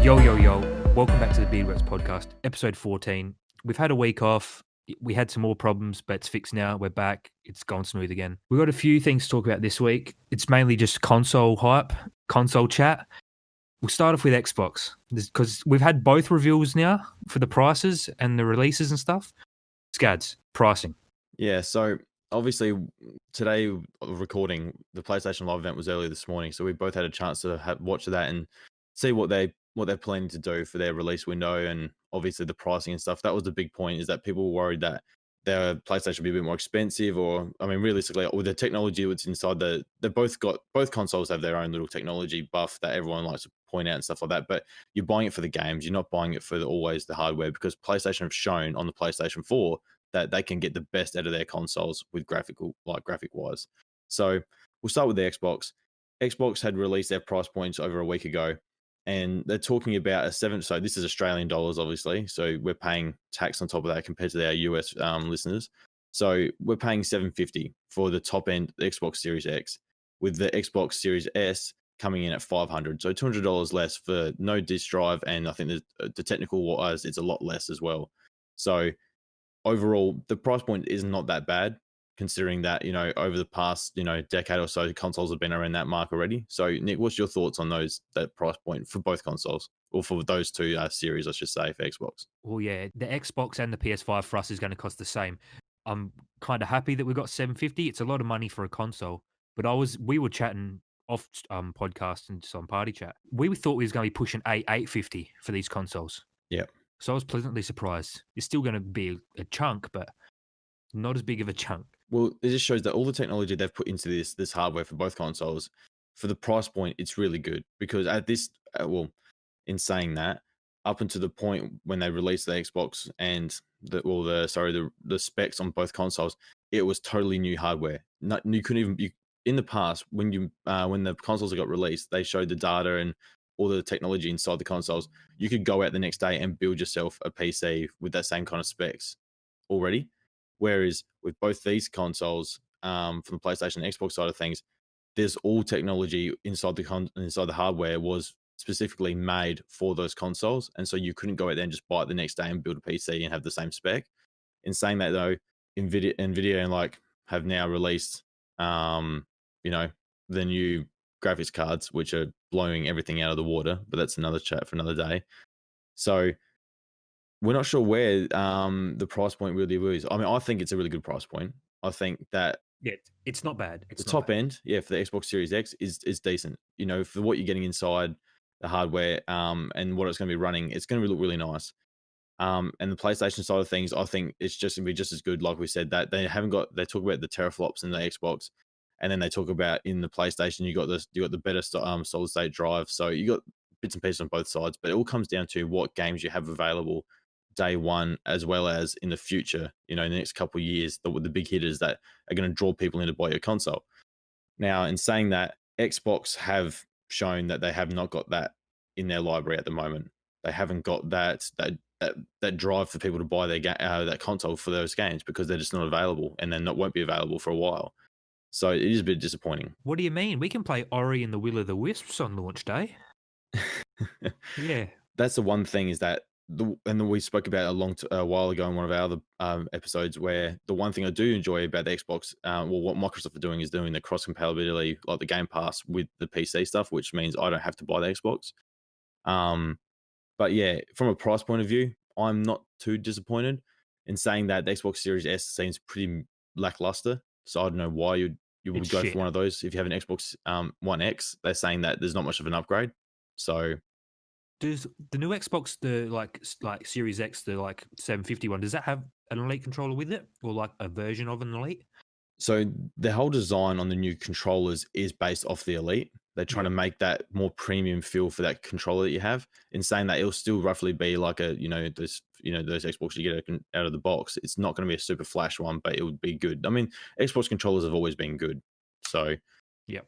Yo. Welcome back to the Beardworks Podcast, episode 14. We've had a week off. We had some more problems, but it's fixed now. We're back. It's gone smooth again. We've got a few things to talk about this week. It's mainly just console hype, console chat. We'll start off with Xbox because we've had both reveals now for the prices and the releases and stuff. Scads, pricing. Yeah, so obviously today recording, the PlayStation Live event was earlier this morning, so we both had a chance to watch that and see what they're planning to do for their release window, and obviously the pricing and stuff. That was the big point, is that people were worried that their PlayStation would be a bit more expensive, or I mean, realistically, with the technology that's inside both consoles have their own little technology buff that everyone likes to point out and stuff like that. But you're buying it for the games, you're not buying it for always the hardware, because PlayStation have shown on the PlayStation 4 that they can get the best out of their consoles with graphic wise. So we'll start with the Xbox. Xbox had released their price points over a week ago, and they're talking about so this is Australian dollars, obviously. So we're paying tax on top of that compared to our US listeners. So we're paying $750 for the top end Xbox Series X, with the Xbox Series S coming in at $500. So $200 less for no disk drive, and I think the technical wise, it's a lot less as well. So overall, the price point is not that bad, considering that, over the past, decade or so, consoles have been around that mark already. So, Nick, what's your thoughts on that price point for both consoles, or for those two series, I should say, for Xbox? Well, yeah, the Xbox and the PS5 for us is going to cost the same. I'm kind of happy that we got $750. It's a lot of money for a console, but we were chatting off podcast and just on party chat. We thought we was going to be pushing $850 for these consoles. Yeah. So I was pleasantly surprised. It's still going to be a chunk, but not as big of a chunk. Well, it just shows that all the technology they've put into this hardware for both consoles, for the price point, it's really good. Because at this, in saying that, up until the point when they released the Xbox and the specs on both consoles, it was totally new hardware. You couldn't even in the past, when the consoles got released, they showed the data and all the technology inside the consoles. You could go out the next day and build yourself a PC with that same kind of specs already. Whereas with both these consoles, from the PlayStation and Xbox side of things, there's all technology inside the hardware was specifically made for those consoles, and so you couldn't go out there and just buy it the next day and build a PC and have the same spec. In saying that, though, Nvidia and have now released, the new graphics cards, which are blowing everything out of the water. But that's another chat for another day. So we're not sure where the price point really is. I mean, I think it's a really good price point. I think that it's not bad. The top end, for the Xbox Series X is decent. For what you're getting inside the hardware, and what it's going to be running, it's going to look really nice. And the PlayStation side of things, I think it's just going to be just as good. Like we said, that they talk about the teraflops in the Xbox, and then they talk about in the PlayStation, you got the better solid state drive. So you got bits and pieces on both sides, but it all comes down to what games you have available day one, as well as in the future, in the next couple of years, the big hitters that are going to draw people in to buy your console. Now, in saying that, Xbox have shown that they have not got that in their library at the moment. They haven't got that drive for people to buy that console for those games, because they're just not available, and then won't be available for a while. So it is a bit disappointing. What do you mean? We can play Ori and the Will of the Wisps on launch day. Yeah. That's the one thing, is that and we spoke about a while ago in one of our other episodes, where the one thing I do enjoy about the Xbox, what Microsoft are doing, is doing the cross compatibility, like the Game Pass, with the PC stuff, which means I don't have to buy the Xbox. But yeah, from a price point of view, I'm not too disappointed. In saying that, the Xbox Series S seems pretty lackluster, so I don't know why you would go for one of those if you have an Xbox One X. They're saying that there's not much of an upgrade, so. Does the new Xbox, the like Series X, the like 750 one, does that have an Elite controller with it, or like a version of an Elite? So the whole design on the new controllers is based off the Elite. They're trying to make that more premium feel for that controller that you have. In saying that, it'll still roughly be like those Xbox you get out of the box. It's not going to be a super flash one, but it would be good. I mean, Xbox controllers have always been good. So, yeah.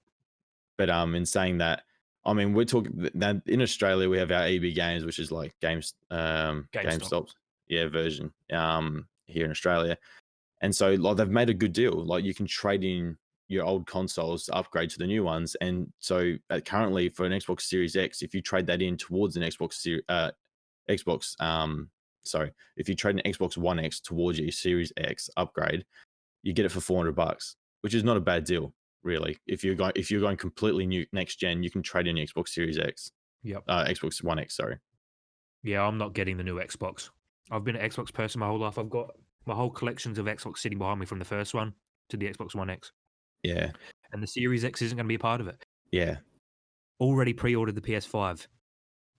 But in saying that, I mean, we're talking now in Australia, we have our EB Games, which is like GameStop's version here in Australia. And so, like, they've made a good deal. Like, you can trade in your old consoles to upgrade to the new ones. And so currently for an Xbox Series X, if you trade that in towards an Xbox, sorry, if you trade an Xbox One X towards your Series X upgrade, you get it for $400, which is not a bad deal, really. If you're going completely new next gen, you can trade in your Xbox Series X, Yep. Xbox One X, sorry. Yeah, I'm not getting the new Xbox. I've been an Xbox person my whole life. I've got my whole collections of Xbox sitting behind me from the first one to the Xbox One X. Yeah, And the Series X isn't going to be a part of it. yeah. Already pre-ordered the PS5.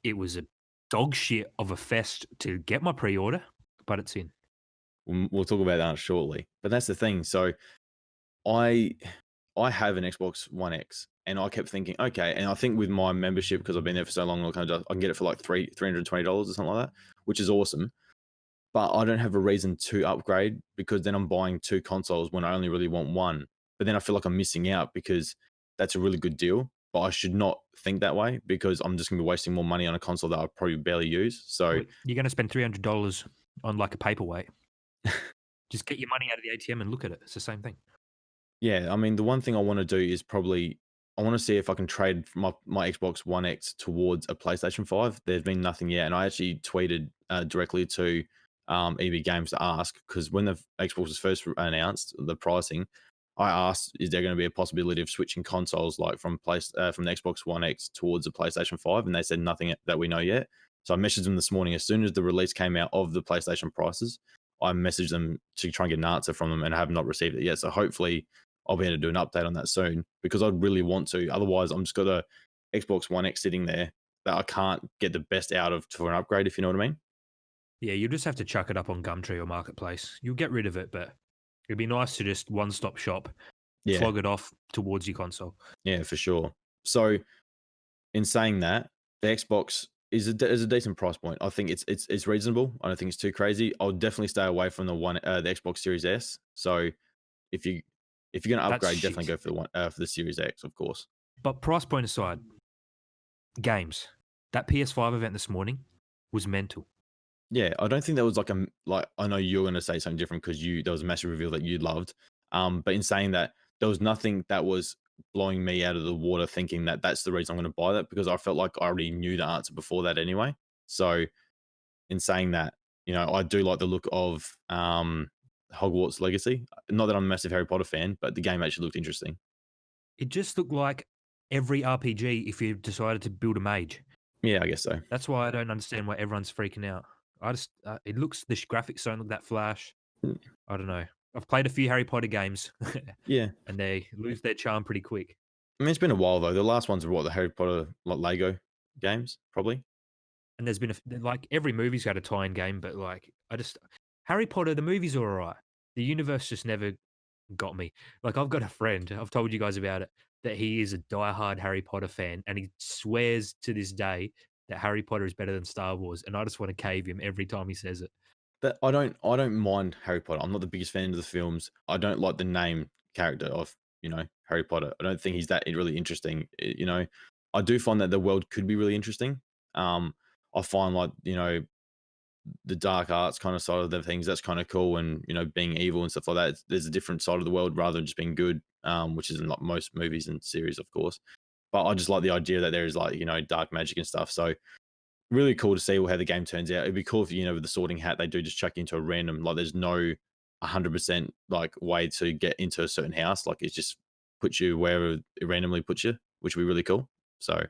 It was a dog shit of a fest to get my pre-order, but it's in. We'll talk about that shortly. But that's the thing. So I have an Xbox One X, and I kept thinking, okay, and I think with my membership, because I've been there for so long, I can get it for like $320 or something like that, which is awesome. But I don't have a reason to upgrade, because then I'm buying two consoles when I only really want one. But then I feel like I'm missing out, because that's a really good deal. But I should not think that way, because I'm just going to be wasting more money on a console that I probably barely use. So You're going to spend $300 on like a paperweight. Just get your money out of the ATM and look at it. It's the same thing. yeah, I mean, the one thing I want to do is probably I want to see if I can trade my Xbox One X towards a PlayStation 5. There's been nothing yet, and I actually tweeted directly to EB Games to ask, because when the Xbox was first announced, the pricing, I asked, is there going to be a possibility of switching consoles like from from the Xbox One X towards a PlayStation 5? And they said nothing that we know yet. So I messaged them this morning as soon as the release came out of the PlayStation prices. I messaged them to try and get an answer from them, and I have not received it yet. So hopefully I'll be able to do an update on that soon, because I'd really want to. Otherwise, I'm just got a Xbox One X sitting there that I can't get the best out of for an upgrade, if you know what I mean. Yeah, you just have to chuck it up on Gumtree or Marketplace. You'll get rid of it, but it'd be nice to just one-stop shop, Yeah, flog it off towards your console. yeah, for sure. So in saying that, the Xbox is a decent price point. I think it's reasonable. I don't think it's too crazy. I'll definitely stay away from the Xbox Series S. So if you if you're going to That's upgrade, definitely shit. go for the Series X, of course. But price point aside, games. That PS5 event this morning was mental. Yeah, I don't think there was like I know you're going to say something different, because there was a massive reveal that you loved. But in saying that, there was nothing that was blowing me out of the water thinking that that's the reason I'm going to buy that, because I felt like I already knew the answer before that anyway. So in saying that, I do like the look of Hogwarts Legacy. Not that I'm a massive Harry Potter fan, but the game actually looked interesting. It just looked like every RPG if you decided to build a mage. Yeah, I guess so. That's why I don't understand why everyone's freaking out. It looks, the graphics don't look that flash. Mm. I don't know. I've played a few Harry Potter games Yeah. and they lose their charm pretty quick. I mean, it's been a while though. The last ones were the Harry Potter like Lego games, probably. And there's been like every movie's got a tie-in game, but like Harry Potter, the movies are all right. The universe just never got me. Like I've got a friend, I've told you guys about it, that he is a diehard Harry Potter fan, and he swears to this day that Harry Potter is better than Star Wars, and I just want to cave him every time he says it. That I don't mind Harry Potter. I'm not the biggest fan of the films. I don't like the name character of, Harry Potter. I don't think he's that really interesting. I do find that the world could be really interesting. I find like, the dark arts kind of side of the things, that's kind of cool, and being evil and stuff like that. There's a different side of the world rather than just being good, which is in like most movies and series, of course. But I just like the idea that there is like, dark magic and stuff. So really cool to see how the game turns out. It'd be cool if, with the Sorting Hat, they do just chuck into a random, like there's no 100% like way to get into a certain house. Like it's just puts you wherever it randomly puts you, which would be really cool. So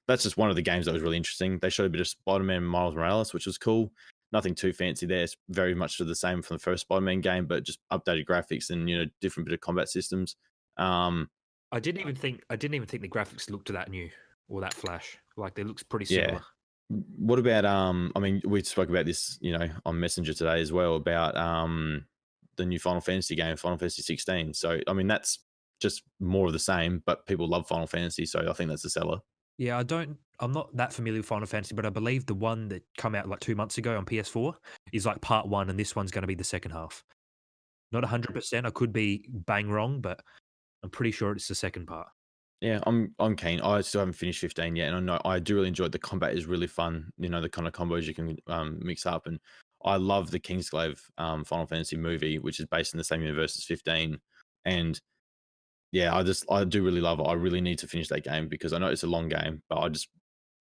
that's just one of the games that was really interesting. They showed a bit of Spider-Man and Miles Morales, which was cool. Nothing too fancy there. It's very much the same from the first Spider-Man game, but just updated graphics and, different bit of combat systems. I didn't even think the graphics looked that new or that flash. Like they looks pretty similar. Yeah. What about I mean, we spoke about this, on Messenger today as well, about the new Final Fantasy game, Final Fantasy 16. So I mean, that's just more of the same, but people love Final Fantasy, so I think that's a seller. Yeah, I'm not that familiar with Final Fantasy, but I believe the one that came out like 2 months ago on PS4 is like part 1, and this one's going to be the second half. Not 100%. I could be bang wrong, but I'm pretty sure it's the second part. Yeah, I'm keen. I still haven't finished 15 yet, and I know I do really enjoy it. The combat is really fun. The kind of combos you can mix up, and I love the Kingsglaive Final Fantasy movie, which is based in the same universe as 15. And yeah, I do really love it. I really need to finish that game because I know it's a long game, but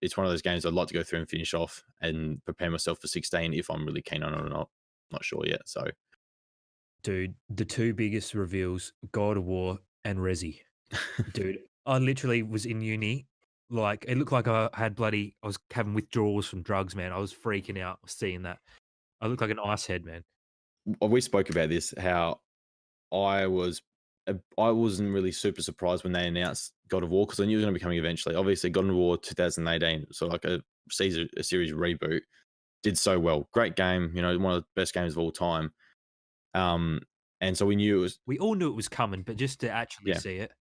it's one of those games I'd like to go through and finish off and prepare myself for 16 if I'm really keen on it or not. Not sure yet. So Dude, the two biggest reveals, God of War and Resi. Dude, I literally was in uni, like, it looked like I was having withdrawals from drugs, man. I was freaking out seeing that. I looked like an ice head, man. we spoke about this, how I was I wasn't really super surprised when they announced God of War because I knew it was going to be coming eventually. Obviously, God of War 2018, so like a series reboot, did so well. Great game, one of the best games of all time. Um, and so we knew it was, We all knew it was coming, but just to actually yeah. see it.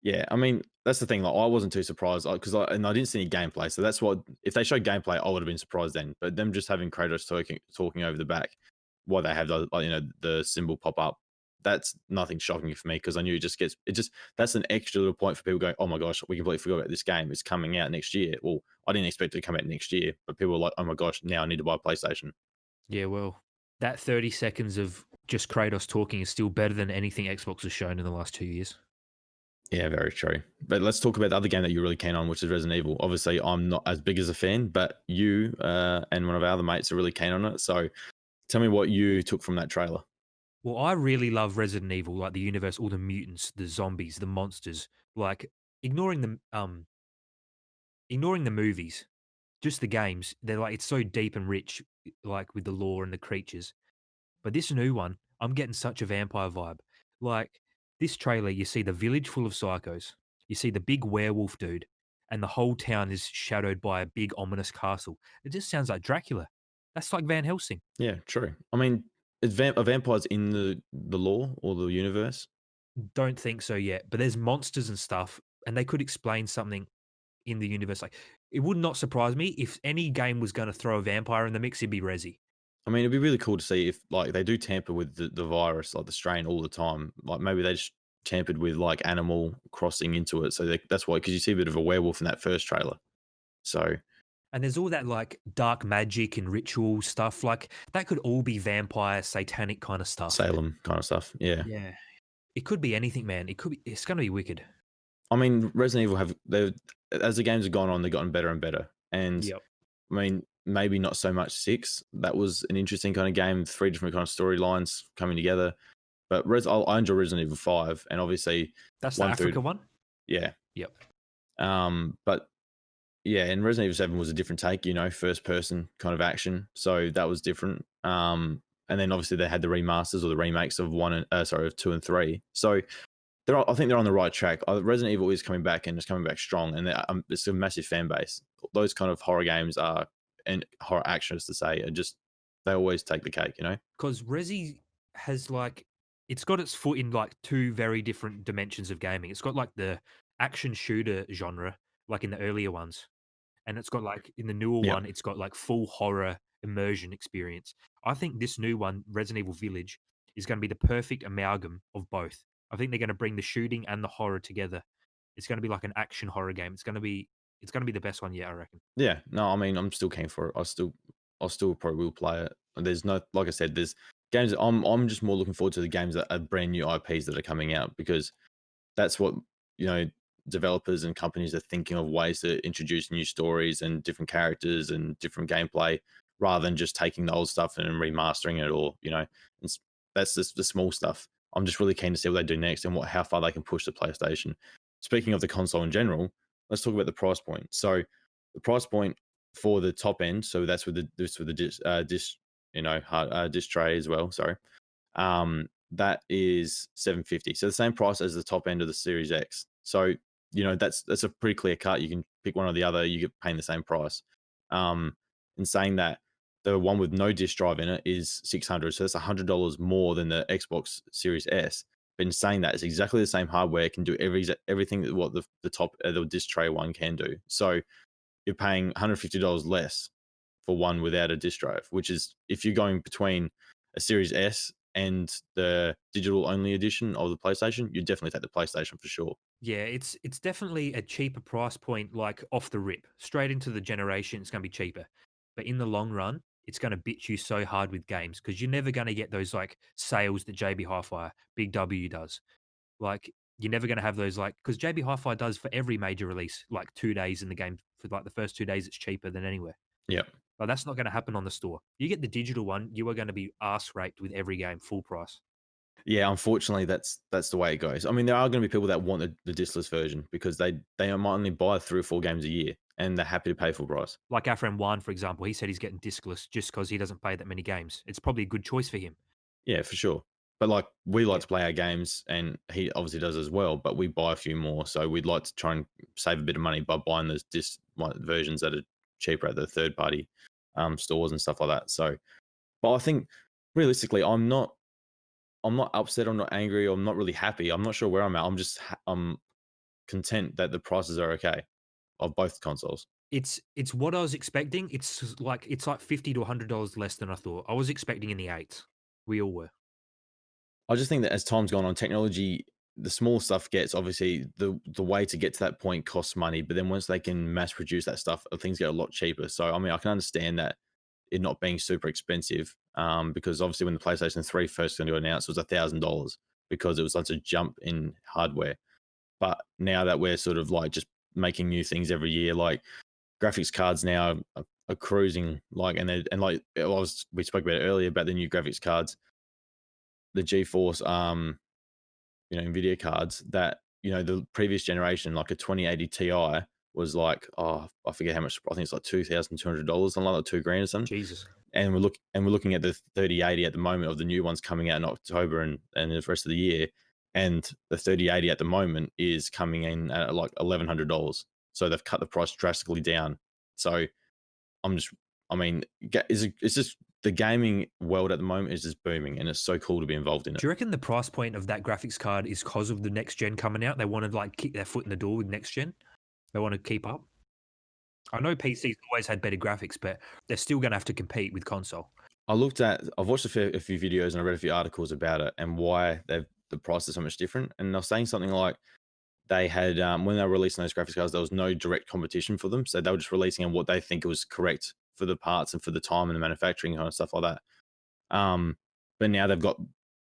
Yeah, I mean, that's the thing, like, I wasn't too surprised, because I didn't see any gameplay, so that's what if they showed gameplay, I would've been surprised then, but them just having Kratos talking over the back while they have the, like, the symbol pop up, that's nothing shocking for me because I knew it just that's an extra little point for people going, "Oh my gosh, we completely forgot about this game, it's coming out next year." Well, I didn't expect it to come out next year, but people were like, "Oh my gosh, now I need to buy a PlayStation." Yeah, well, that 30 seconds of just Kratos talking is still better than anything Xbox has shown in the last 2 years. Yeah, very true. But let's talk about the other game that you're really keen on, which is Resident Evil. Obviously, I'm not as big as a fan, but you and one of our other mates are really keen on it. So tell me what you took from that trailer. Well, I really love Resident Evil, like the universe, all the mutants, the zombies, the monsters, like ignoring ignoring the movies, just the games. They're like it's so deep and rich, like with the lore and the creatures. But this new one, I'm getting such a vampire vibe. Like this trailer, you see the village full of psychos, you see the big werewolf dude, and the whole town is shadowed by a big ominous castle. It just sounds like Dracula. That's like Van Helsing. Yeah, true. I mean, are vampires in the lore or the universe? Don't think so yet, but there's monsters and stuff, and they could explain something in the universe. Like it would not surprise me if any game was going to throw a vampire in the mix. It'd be Resi. I mean, it'd be really cool to see if like they do tamper with the virus, like the strain, all the time. Like maybe they just tampered with like animal crossing into it. So that's why, because you see a bit of a werewolf in that first trailer. So And there's all that like dark magic and ritual stuff. Like that could all be vampire, satanic kind of stuff. Salem kind of stuff. Yeah. Yeah. It could be anything, man. It could be, it's going to be wicked. I mean, Resident Evil they as the games have gone on, they've gotten better and better. And Yep. I mean, maybe not so much six. That was an interesting kind of game, three different kind of storylines coming together. But I enjoy Resident Evil 5, and obviously That's the one Africa through, one. yeah. Yep. But yeah, and Resident Evil 7 was a different take, first person kind of action. So that was different. And then obviously they had the remasters or the remakes of of 2 and 3. So I think they're on the right track. Resident Evil is coming back and it's coming back strong, and it's a massive fan base. Those kind of horror games and horror actions to say, they always take the cake. Because Resi has like, it's got its foot in like two very different dimensions of gaming. It's got like the action shooter genre, like in the earlier ones. And it's got like in the newer Yeah, one, it's got like full horror immersion experience. I think this new one, Resident Evil Village, is going to be the perfect amalgam of both. I think they're going to bring the shooting and the horror together. It's going to be like an action horror game. It's going to be the best one yet, I reckon. yeah. No, I mean, I'm still keen for it. I still probably will play it. There's no, like I said, there's games. I'm just more looking forward to the games that are brand new IPs that are coming out, because that's what you know developers and companies are thinking of, ways to introduce new stories and different characters and different gameplay, rather than just taking the old stuff and remastering it, or it's, that's just the small stuff. I'm just really keen to see what they do next and how far they can push the PlayStation. Speaking of the console in general, let's talk about the price point. So the price point for the top end, so that's with the disc tray as well, sorry, that is 750. So the same price as the top end of the Series X. So that's a pretty clear cut. You can pick one or the other. You get paying the same price. In saying that, the one with no disc drive in it is 600. So that's $100 more than the Xbox Series S. But in saying that, it's exactly the same hardware. It can do everything that what the top the disc tray one can do. So you're paying $150 less for one without a disc drive, which is, if you're going between a Series S and the digital only edition of the PlayStation, you definitely take the PlayStation for sure. Yeah, it's definitely a cheaper price point, like off the rip, straight into the generation. It's going to be cheaper, but in the long run, it's going to bitch you so hard with games because you're never going to get those like sales that JB Hi-Fi, Big W does. Like You're never going to have those like because JB Hi-Fi does for every major release like 2 days in the game for like the first 2 days it's cheaper than anywhere. Yeah. But that's not going to happen on the store. You get the digital one, you are going to be ass raped with every game full price. Yeah, unfortunately, that's the way it goes. I mean, there are going to be people that want the discless version because they might only buy 3 or 4 games a year, and they're happy to pay full price. Like our friend Juan, for example, he said he's getting discless just because he doesn't play that many games. It's probably a good choice for him. Yeah, for sure. But like we like Yeah. to play our games, and he obviously does as well. But we buy a few more, so we'd like to try and save a bit of money by buying those versions that are cheaper at the third party stores and stuff like that. So, but I think realistically, I'm not upset. I'm not angry. I'm not really happy. I'm not sure where I'm at. I'm content that the prices are okay of both consoles. It's what I was expecting. It's like $50 to $100 less than I thought. I was expecting in the eights. We all were. I just think that as time's gone on, technology, the small stuff gets obviously the way to get to that point costs money, but then once they can mass produce that stuff, things get a lot cheaper. So I mean, I can understand that it not being super expensive, because obviously when the PlayStation 3 first going to announce, it was $1,000 because it was such a jump in hardware. But now that we're sort of like just making new things every year, like graphics cards now are cruising like, and like we spoke about it earlier about the new graphics cards, the GeForce Nvidia cards that the previous generation, like a 2080 Ti, was like, oh, I forget how much. I think it's like $2,200, something like that, 2 grand or something. Jesus. And we're looking at the 3080 at the moment of the new ones coming out in October and the rest of the year. And the 3080 at the moment is coming in at like $1,100. So they've cut the price drastically down. So I mean, it's just the gaming world at the moment is just booming, and it's so cool to be involved in it. Do you reckon the price point of that graphics card is because of the next gen coming out? They want to like kick their foot in the door with next gen. They want to keep up. I know PC's always had better graphics, but they're still going to have to compete with console. I've watched a few videos and I read a few articles about it and why the price is so much different. And they're saying something like they had, when they were releasing those graphics cards, there was no direct competition for them, so they were just releasing on what they think was correct for the parts and for the time and the manufacturing kind of stuff like that. But now they've got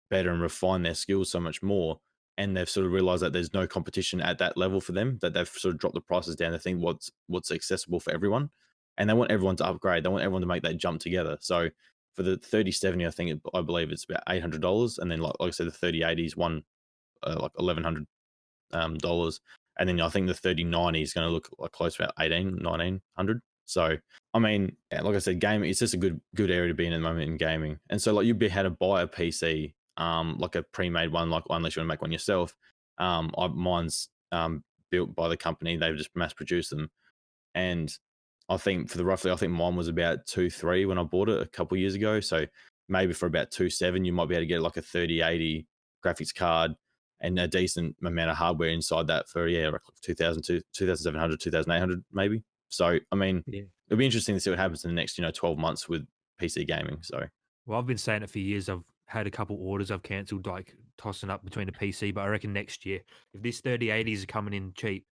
better and refined their skills so much more, and they've sort of realized that there's no competition at that level for them, that they've sort of dropped the prices down to think what's accessible for everyone, and they want everyone to upgrade. They want everyone to make that jump together. So for the 3070, I believe it's about $800, and then like I said, the 3080 is one like $1,100, and then I think the 3090 is going to look like close to about 1900. So I mean, yeah, like I said, gaming, it's just a good area to be in at the moment in gaming. And so like you'd be had to buy a PC, like a pre-made one, like unless you want to make one yourself. Mine's built by the company; they've just mass produced them. And I think I think mine was about 2.3 when I bought it a couple of years ago. So maybe for about 2.7, you might be able to get like a 3080 graphics card and a decent amount of hardware inside that for like 2,000, 2,700, 2,800 maybe. So I mean, Yeah. it'll be interesting to see what happens in the next 12 months with PC gaming. So Well, I've been saying it for years. I've had a couple orders I've cancelled, like tossing up between a PC. But I reckon next year, if this 3080s are coming in cheap,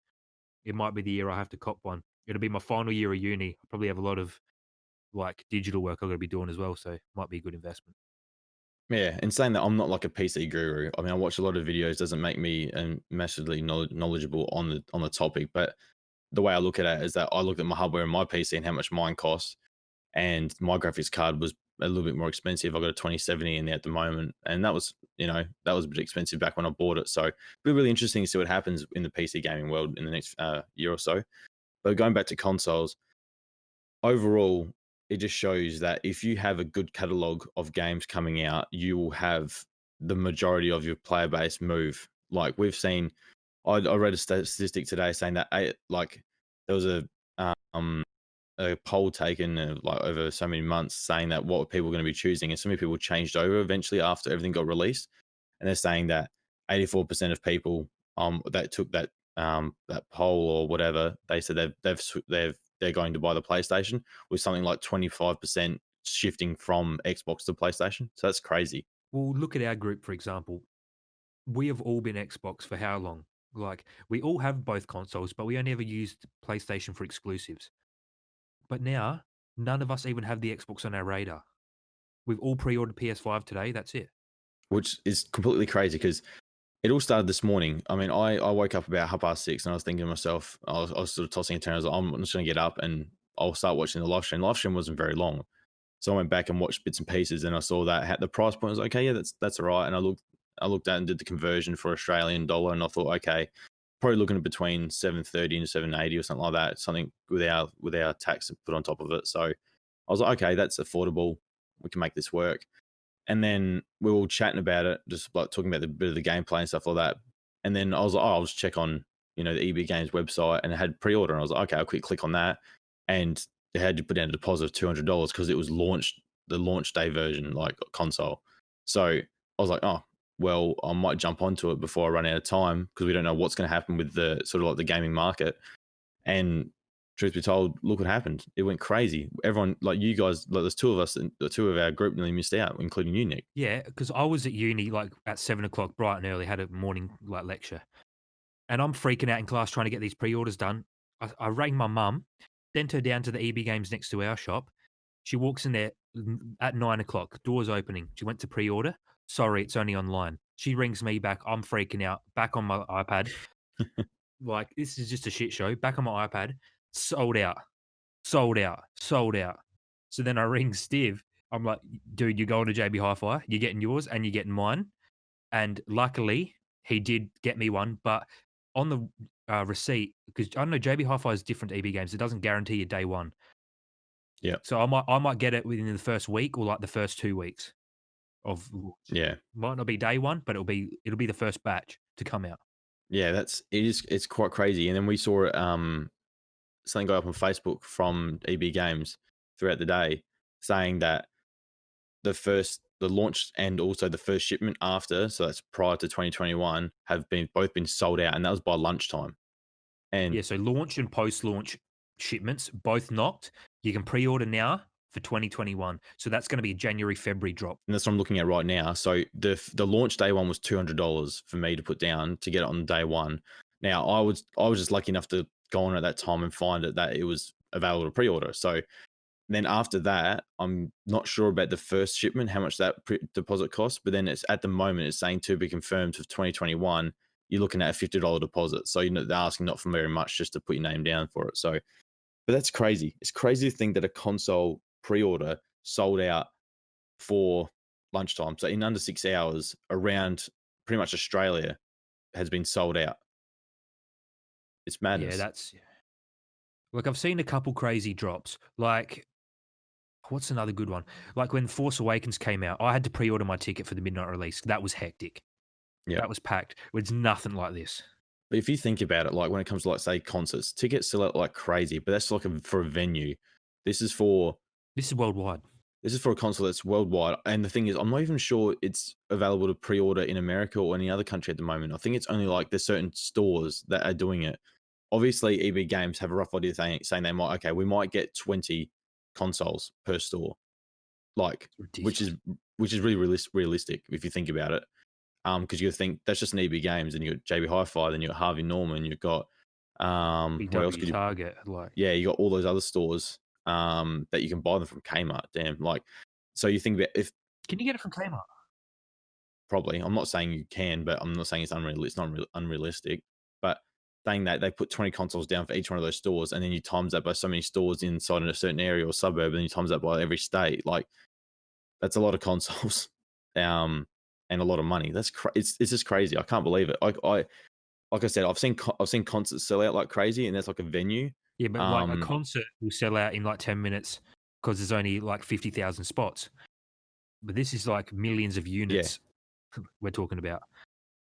it might be the year I have to cop one. It'll be my final year of uni. I probably have a lot of like digital work I've got to be doing as well. So it might be a good investment. yeah, in saying that, I'm not like a PC guru. I mean, I watch a lot of videos. Doesn't make me massively knowledgeable on the topic, but the way I look at it is that I look at my hardware and my PC and how much mine costs, and my graphics card was a little bit more expensive. I got a 2070 in there at the moment, and that was a bit expensive back when I bought it. So it'll be really interesting to see what happens in the PC gaming world in the next year or so. But going back to consoles, overall, it just shows that if you have a good catalog of games coming out, you will have the majority of your player base move. Like we've seen, I read a statistic today saying that there was um, a poll taken like over so many months saying that what people were going to be choosing, and so many people changed over eventually after everything got released, and they're saying that 84% of people that took that poll or whatever, they said they're going to buy the PlayStation, with something like 25% shifting from Xbox to PlayStation. So that's crazy. Well, look at our group, for example. We have all been Xbox for how long? Like, we all have both consoles, but we only ever used PlayStation for exclusives. But now, none of us even have the Xbox on our radar. We've all pre ordered PS5 today. That's it. Which is completely crazy because It all started this morning. I mean, I woke up about 6:30 and I was thinking to myself, I was sort of tossing a turn. I was like, I'm just going to get up and I'll start watching the live stream. The live stream wasn't very long. So I went back and watched bits and pieces and I saw that the price point was like, okay, yeah, that's all right. And I looked at and did the conversion for Australian dollar and I thought, okay, probably looking at between 730 and 780 or something like that, something with our tax put on top of it. So I was like, okay, that's affordable. We can make this work. And then we were all chatting about it, just like talking about the bit of the gameplay and stuff like that. And then I was like, oh, I'll just check on, the EB Games website, and it had pre-order. And I was like, okay, I'll click on that. And it had to put down a deposit of $200 because it was the launch day version, like console. So I was like, oh, well, I might jump onto it before I run out of time because we don't know what's going to happen with the sort of like the gaming market. And truth be told, look what happened. It went crazy. Everyone, like you guys, like there's two of us, and the two of our group nearly missed out, including you, Nick. Yeah, because I was at uni like at 7 o'clock, bright and early, had a morning like lecture, and I'm freaking out in class trying to get these pre-orders done. I rang my mum, sent her down to the EB Games next to our shop. She walks in there at 9 o'clock, doors opening. She went to pre-order. Sorry, it's only online. She rings me back. I'm freaking out. Back on my iPad. Like, this is just a shit show. Back on my iPad. Sold out. Sold out. Sold out. So then I ring Steve. I'm like, dude, you're going to JB Hi-Fi. You're getting yours and you're getting mine. And luckily, he did get me one. But on the receipt, because I don't know, JB Hi-Fi is different to EB Games. It doesn't guarantee you day one. Yeah. So I might get it within the first week or like the first 2 weeks of launch. Yeah. Might not be day one, but it'll be the first batch to come out. Yeah, it's quite crazy. And then we saw something go up on Facebook from EB Games throughout the day saying that the launch and also the first shipment after, so that's prior to 2021, have both been sold out, and that was by lunchtime. And Yeah, so launch and post-launch shipments both knocked. You can pre-order now for 2021. So that's going to be a January, February drop. and that's what I'm looking at right now. So the launch day one was $200 for me to put down to get it on day one. Now I was just lucky enough to go on at that time and find that it was available to pre-order. So then after that, I'm not sure about the first shipment, how much that deposit costs, but then it's at the moment it's saying to be confirmed for 2021. You're looking at a $50 deposit, so they're asking not for very much, just to put your name down for it. So, but that's crazy. It's crazy to think that a console pre-order sold out for lunchtime. So in under 6 hours, around pretty much Australia has been sold out. It's madness. Yeah, look, I've seen a couple crazy drops. Like, what's another good one? Like when Force Awakens came out, I had to pre-order my ticket for the midnight release. That was hectic. Yeah. That was packed. It's nothing like this. But if you think about it, like when it comes to like say concerts, tickets sell out like crazy, but that's like for a venue. This is worldwide. This is for a console that's worldwide. And the thing is, I'm not even sure it's available to pre-order in America or any other country at the moment. I think it's only like there's certain stores that are doing it. Obviously, EB Games have a rough idea saying we might get 20 consoles per store, like which is really realistic if you think about it. Because you think that's just an EB Games, and you got JB Hi-Fi, then you got Harvey Norman, you've got what else could Target, you got all those other stores that you can buy them from Kmart. Damn, like so you think about if can you get it from Kmart? Probably. I'm not saying you can, but I'm not saying it's not unrealistic. But saying that they put 20 consoles down for each one of those stores, and then you times that by so many stores inside in a certain area or suburb, and you times that by every state, like that's a lot of consoles. And a lot of money. It's just crazy. I can't believe it. Like I said, I've seen concerts sell out like crazy, and that's like a venue. Yeah, but like a concert will sell out in like 10 minutes because there's only like 50,000 spots. But this is like millions of units we're talking about.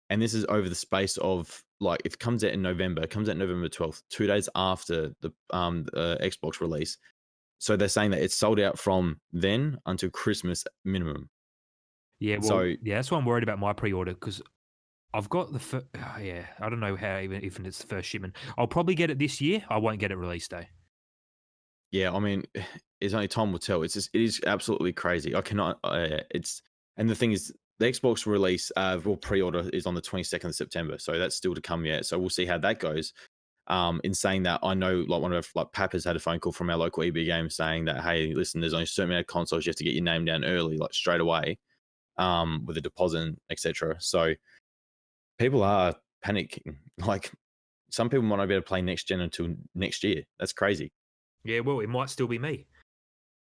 And this is over the space of like, if it comes out in November, it comes out November 12th, 2 days after the Xbox release. So they're saying that it's sold out from then until Christmas minimum. Yeah, well, that's why I'm worried about my pre-order because I've got I don't know how even if it's the first shipment. I'll probably get it this year. I won't get it release day. Yeah, I mean, it's only time will tell. It is absolutely crazy. I cannot. And the thing is, the Xbox release pre-order is on the 22nd of September, so that's still to come yet. So we'll see how that goes. In saying that, I know like one of Pap has had a phone call from our local EB Games saying that, hey, listen, there's only a certain amount of consoles you have to get your name down early, like straight away. With a deposit, etc. So people are panicking. Like some people might not be able to play next gen until next year. That's crazy. Yeah, well, it might still be me.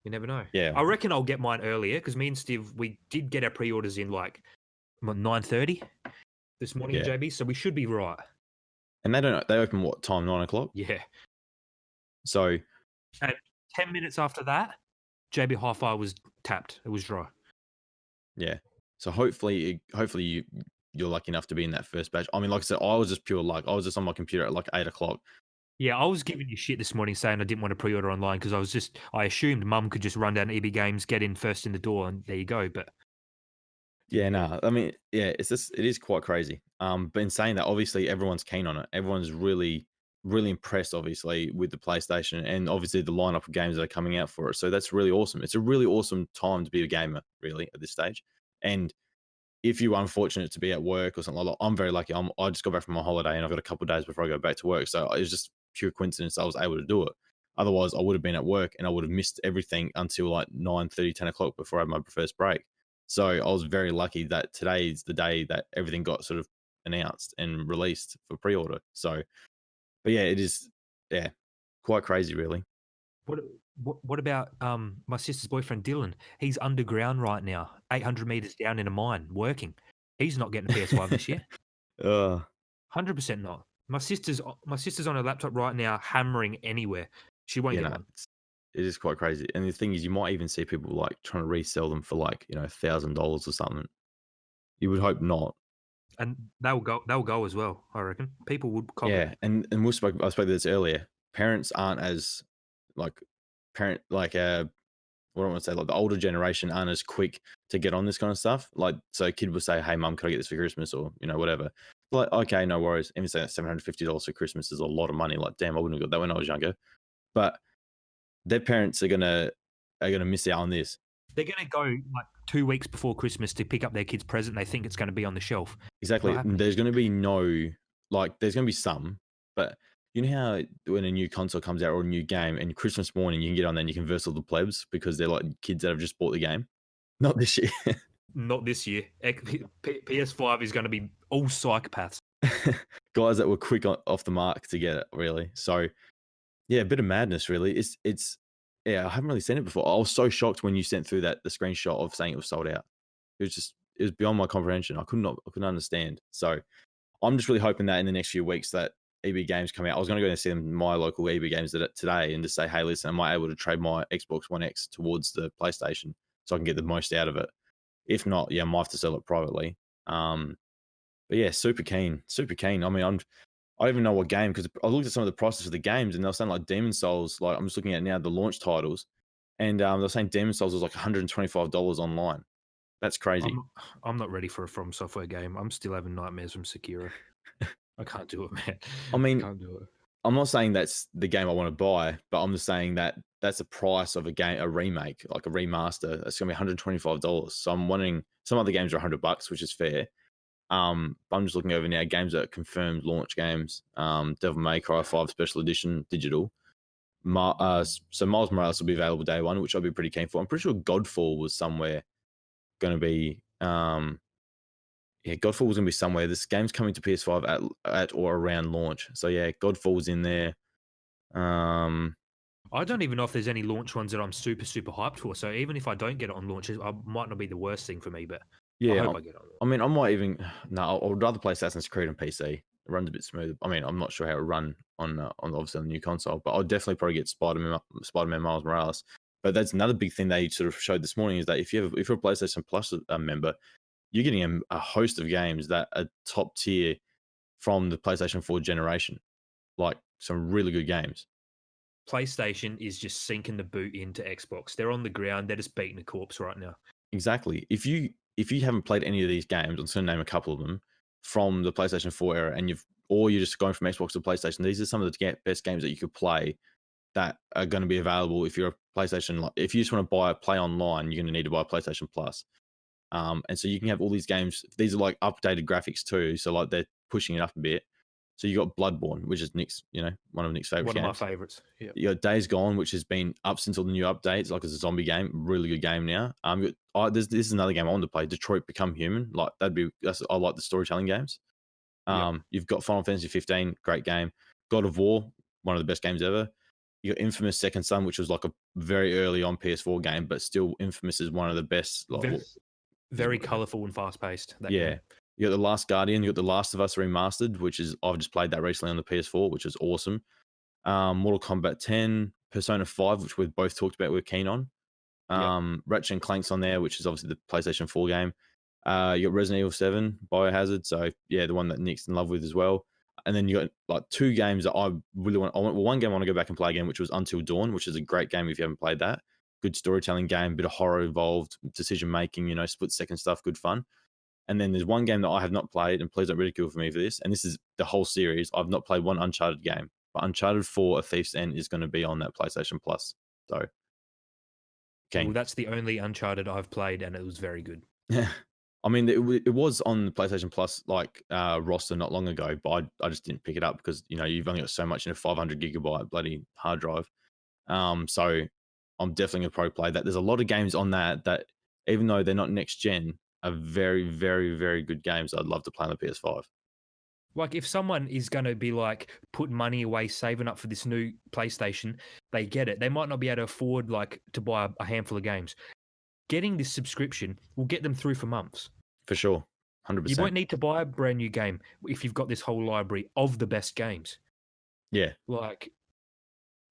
You never know. Yeah. I reckon I'll get mine earlier because me and Steve, we did get our pre-orders in like 9:30 this morning, Yeah. JB. So we should be right. And they open what time? 9:00. Yeah. So And 10 minutes after that, JB Hi-Fi was tapped. It was dry. yeah. So hopefully you're lucky enough to be in that first batch. I mean, like I said, I was just pure luck. I was just on my computer at like 8:00. Yeah, I was giving you shit this morning saying I didn't want to pre-order online because I assumed Mum could just run down to EB Games, get in first in the door, and there you go. But Yeah, no. I mean, yeah, it is quite crazy. But in saying that, obviously everyone's keen on it. Everyone's really, really impressed, obviously, with the PlayStation and obviously the lineup of games that are coming out for it. So that's really awesome. It's a really awesome time to be a gamer, really, at this stage. And if you're unfortunate to be at work or something like that, I'm very lucky. I just got back from my holiday and I've got a couple of days before I go back to work. So it was just pure coincidence I was able to do it. Otherwise, I would have been at work and I would have missed everything until like 9:30, 10:00 before I had my first break. So I was very lucky that today is the day that everything got sort of announced and released for pre-order. So, but yeah, it is, yeah, quite crazy, really. what about my sister's boyfriend Dylan? He's underground right now, 800 meters down in a mine, working. He's not getting a PS5 this year. uh, 100% not. My sister's on her laptop right now, hammering anywhere. She won't you get know, one. it is quite crazy. And the thing is, you might even see people like trying to resell them for like, $1,000 or something. You would hope not. And they'll go as well, I reckon. People would cop Yeah, it. and I spoke to this earlier. Parents aren't as like what do I want to say, like the older generation aren't as quick to get on this kind of stuff. Like, so a kid will say, "Hey, mum, can I get this for Christmas?" Or whatever. Like, okay, no worries. Even saying $750 for Christmas is a lot of money. Like, damn, I wouldn't have got that when I was younger. But their parents are gonna miss out on this. They're going to go like 2 weeks before Christmas to pick up their kid's present. They think it's going to be on the shelf. Exactly. There's going to be there's going to be some, but you know how when a new console comes out or a new game and Christmas morning you can get on there and you can verse all the plebs because they're like kids that have just bought the game? Not this year. Not this year. PS5 is going to be all psychopaths. Guys that were quick off the mark to get it, really. So, yeah, a bit of madness, really. It's yeah, I haven't really seen it before. I was so shocked when you sent through the screenshot of saying it was sold out. It was beyond my comprehension. I couldn't understand. So I'm just really hoping that in the next few weeks that EB Games come out. I was going to go and see them in my local EB Games today and just say, hey, listen, am I able to trade my Xbox One X towards the PlayStation so I can get the most out of it? If not, yeah, I might have to sell it privately. But yeah, super keen. I mean, I don't even know what game because I looked at some of the prices of the games and they were saying like Demon Souls. Like I'm just looking at now the launch titles, and they were saying Demon Souls was like $125 online. That's crazy. I'm not ready for a From Software game. I'm still having nightmares from Sekiro. I can't do it, man. I mean, I can't do it. I'm not saying that's the game I want to buy, but I'm just saying that that's the price of a game, a remake, like a remaster. That's going to be $125. So I'm wondering, some other games are $100, which is fair. I'm just looking over now, games that are confirmed launch games. Devil May Cry 5 Special Edition Digital. So Miles Morales will be available day one, which I'll be pretty keen for. I'm pretty sure Godfall was somewhere going to be yeah, Godfall was going to be somewhere. This game's coming to PS5 at or around launch. So yeah, Godfall's in there. I don't even know if there's any launch ones that I'm super, super hyped for. So even if I don't get it on launch, it might not be the worst thing for me, but yeah, I hope I get it on. I mean, I might even I would rather play Assassin's Creed on PC. It runs a bit smoother. I mean, I'm not sure how it run on obviously on the new console, but I'll definitely probably get Spider-Man Miles Morales. But that's another big thing they sort of showed this morning is that if you're a PlayStation Plus member, you're getting a host of games that are top tier from the PlayStation 4 generation, like some really good games. PlayStation is just sinking the boot into Xbox. They're on the ground. They're just beating a corpse right now. Exactly. If you haven't played any of these games, I'm just going to name a couple of them from the PlayStation 4 era, and you're just going from Xbox to PlayStation. These are some of the best games that you could play that are going to be available if you're a PlayStation. If you just want to play online, you're going to need to buy a PlayStation Plus. And so you can have all these games. These are like updated graphics too, so like they're pushing it up a bit. So you got Bloodborne, which is Nick's, one of Nick's favorite games. One of my favorites. Yeah. You got Days Gone, which has been up since all the new updates. Like it's a zombie game, really good game now. This is another game I want to play. Detroit Become Human. Like I like the storytelling games. You've got Final Fantasy 15, great game. God of War, one of the best games ever. You got Infamous Second Son, which was like a very early on PS4 game, but still Infamous is one of the best. Like, Very colourful and fast paced. yeah. Game. You got The Last Guardian, you got The Last of Us Remastered, which is I've just played that recently on the PS4, which is awesome. Mortal Kombat 10, Persona 5, which we've both talked about, we're keen on. Ratchet and Clank's on there, which is obviously the PlayStation 4 game. You got Resident Evil 7, Biohazard, so yeah, the one that Nick's in love with as well. And then you got like two games that I really want. One game I want to go back and play again, which was Until Dawn, which is a great game if you haven't played that. Good storytelling game, bit of horror involved, decision making, split second stuff, good fun. And then there's one game that I have not played, and please don't ridicule for me for this. And this is the whole series. I've not played one Uncharted game, but Uncharted 4: A Thief's End is going to be on that PlayStation Plus. So, Well, that's the only Uncharted I've played, and it was very good. Yeah. I mean, it was on the PlayStation Plus roster not long ago, but I just didn't pick it up because you've only got so much in a 500 gigabyte bloody hard drive. So I'm definitely gonna probably play that. There's a lot of games on that even though they're not next gen, are very, very, very good games. I'd love to play on the PS5. Like, if someone is going to be like putting money away, saving up for this new PlayStation, they get it. They might not be able to afford to buy a handful of games. Getting this subscription will get them through for months. For sure. 100%. You won't need to buy a brand new game if you've got this whole library of the best games. Yeah. Like,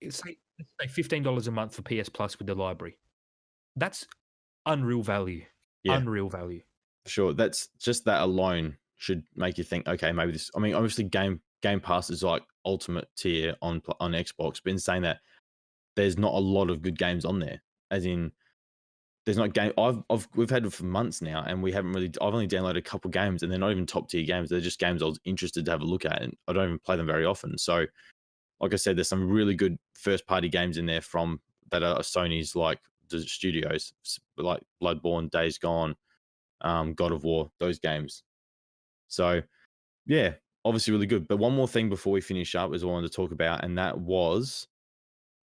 let's say $15 a month for PS Plus with the library. That's unreal value. Yeah. Unreal value. For sure. That's just that alone should make you think, okay, maybe this. I mean, obviously, Game Pass is like ultimate tier on Xbox. But in saying that, there's not a lot of good games on there. As in, there's not game. We've had it for months now, and we haven't really. I've only downloaded a couple games, and they're not even top tier games. They're just games I was interested to have a look at, and I don't even play them very often. So, like I said, there's some really good first party games in there from that are Sony's like the studios, like Bloodborne, Days Gone, God of War, those games. So, yeah, obviously really good. But one more thing before we finish up is I wanted to talk about, and that was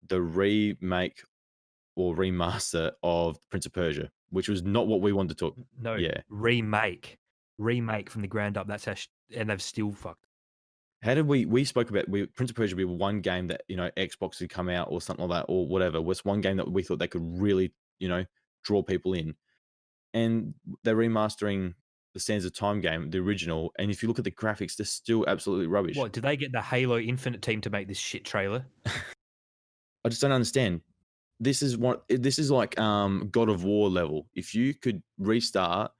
the remake or remaster of Prince of Persia, which was not what we wanted to talk. No, yeah, remake from the ground up. That's how, and they've still fucked. How did we spoke about Prince of Persia? Be one game that Xbox had come out or something like that or whatever. Was one game that we thought they could really draw people in, and they're remastering the Sands of Time game, the original. And if you look at the graphics, they're still absolutely rubbish. What, did they get the Halo Infinite team to make this shit trailer? I just don't understand. This is like God of War level. If you could restart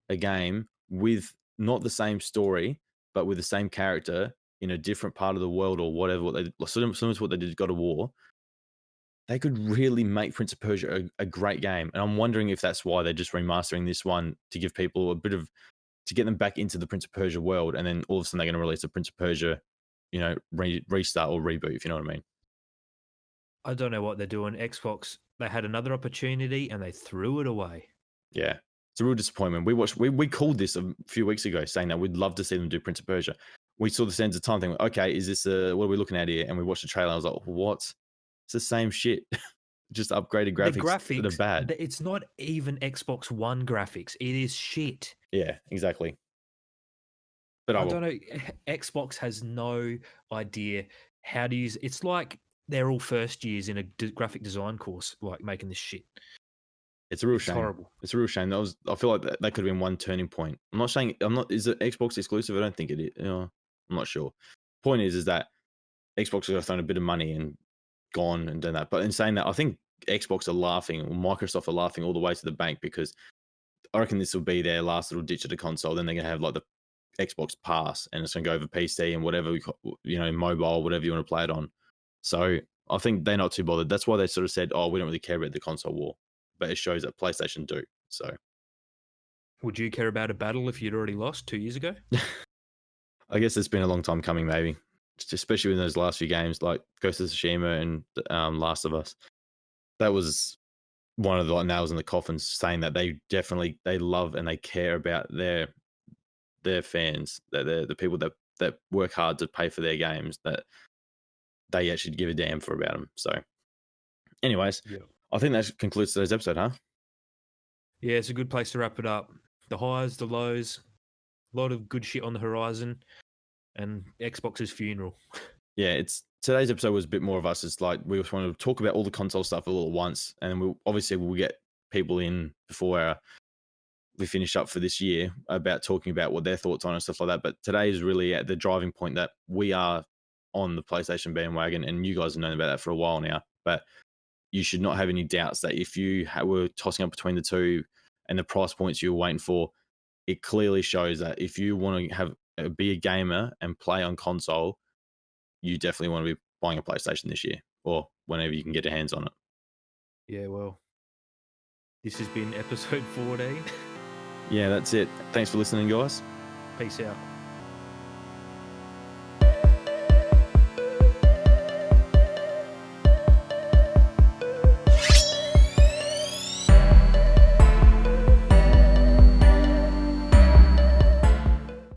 a game with not the same story, but with the same character in a different part of the world or whatever, similar to what they did with God of War, they could really make Prince of Persia a great game. And I'm wondering if that's why they're just remastering this one to give people a bit of, to get them back into the Prince of Persia world. And then all of a sudden they're going to release a Prince of Persia, restart or reboot, if you know what I mean. I don't know what they're doing. Xbox, they had another opportunity and they threw it away. Yeah. It's a real disappointment. We called this a few weeks ago saying that we'd love to see them do Prince of Persia. We saw the Sands of Time thing. Okay, is this what are we looking at here? And we watched the trailer. I was like, what? It's the same shit. Just upgraded graphics. The graphics that are bad. It's not even Xbox One graphics. It is shit. Yeah, exactly. But I don't know. Xbox has no idea how to use. It's like they're all first years in a graphic design course, like making this shit. It's a real shame. Horrible. It's a real shame. I feel like that could have been one turning point. I'm not saying is it Xbox exclusive? I don't think it is. I'm not sure. Point is that Xbox has thrown a bit of money and gone and done that. But in saying that, I think Xbox are laughing, or Microsoft are laughing all the way to the bank, because I reckon this will be their last little ditch of the console. Then they're going to have like the Xbox Pass, and it's going to go over PC and whatever, mobile, whatever you want to play it on. So I think they're not too bothered. That's why they sort of said, oh, we don't really care about the console war. But it shows that PlayStation do. So, would you care about a battle if you'd already lost 2 years ago? I guess it's been a long time coming, maybe, especially in those last few games like Ghost of Tsushima and Last of Us. That was one of the nails in the coffin, saying that they love and they care about their fans, that they're the people that work hard to pay for their games, that they actually give a damn about them. So, anyways. Yeah. I think that concludes today's episode, huh? Yeah, it's a good place to wrap it up. The highs, the lows, a lot of good shit on the horizon. and Xbox's funeral. Yeah, it's today's episode was a bit more of us. It's like we just wanted to talk about all the console stuff all at once, and we'll get people in before we finish up for this year about talking about what their thoughts on and stuff like that. But today is really at the driving point that we are on the PlayStation bandwagon, and you guys have known about that for a while now. But you should not have any doubts that if you were tossing up between the two and the price points you were waiting for, it clearly shows that if you want to be a gamer and play on console, you definitely want to be buying a PlayStation this year or whenever you can get your hands on it. Yeah, well, this has been episode 14. Yeah, that's it. Thanks for listening, guys. Peace out.